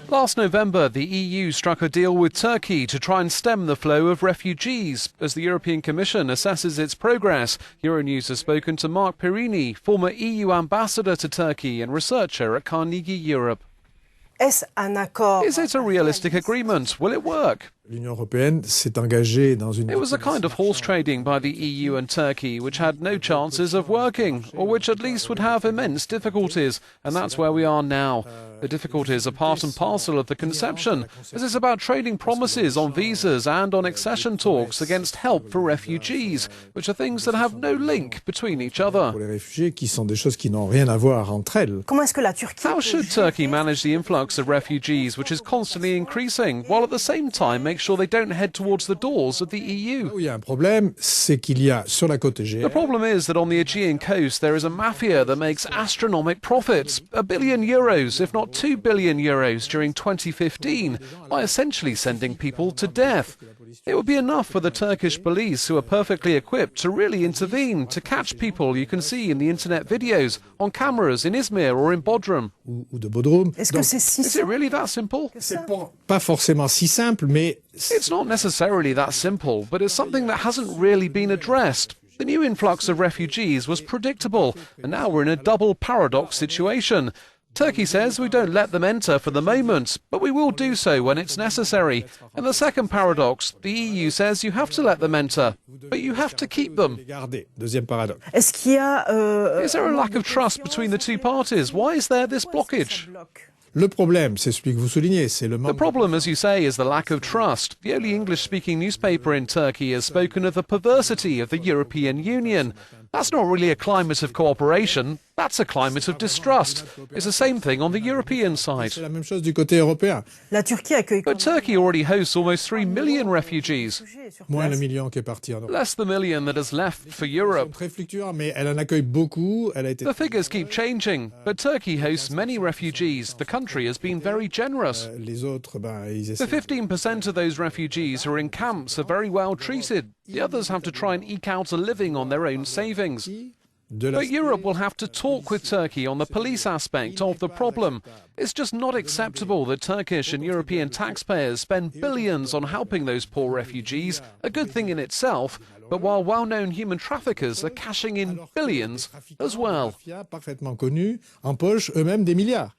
Last November, the EU struck a deal with Turkey to try and stem the flow of refugees. As the European Commission assesses its progress, Euronews has spoken to Marc Pierini, former EU ambassador to Turkey and researcher at Carnegie Europe. Is it a realistic agreement? Will it work? It was a kind of horse trading by the EU and Turkey which had no chances of working, or which at least would have immense difficulties, and that's where we are now. The difficulties are part and parcel of the conception, as it's about trading promises on visas and on accession talks against help for refugees, which are things that have no link between each other. How should Turkey manage the influx of refugees, which is constantly increasing, while at the same time make sure they don't head towards the doors of the EU? The problem is that on the Aegean coast there is a mafia that makes astronomical profits, €1 billion, if not €2 billion during 2015, by essentially sending people to death. It would be enough for the Turkish police, who are perfectly equipped, to really intervene, to catch people you can see in the internet videos, on cameras in Izmir or in Bodrum. Is it really that simple? It's not necessarily that simple, but it's something that hasn't really been addressed. The new influx of refugees was predictable, and now we're in a double paradox situation. Turkey says we don't let them enter for the moment, but we will do so when it's necessary. And the second paradox, the EU says you have to let them enter, but you have to keep them. Is there a lack of trust between the two parties? Why is there this blockage? The problem, as you say, is the lack of trust. The only English-speaking newspaper in Turkey has spoken of the perversity of the European Union. That's not really a climate of cooperation, that's a climate of distrust. It's the same thing on the European side. But Turkey already hosts almost 3 million refugees. Less the million that has left for Europe. The figures keep changing, but Turkey hosts many refugees. The country has been very generous. The 15% of those refugees who are in camps are very well treated. The others have to try and eke out a living on their own savings. But Europe will have to talk with Turkey on the police aspect of the problem. It's just not acceptable that Turkish and European taxpayers spend billions on helping those poor refugees, a good thing in itself, but while well-known human traffickers are cashing in billions as well.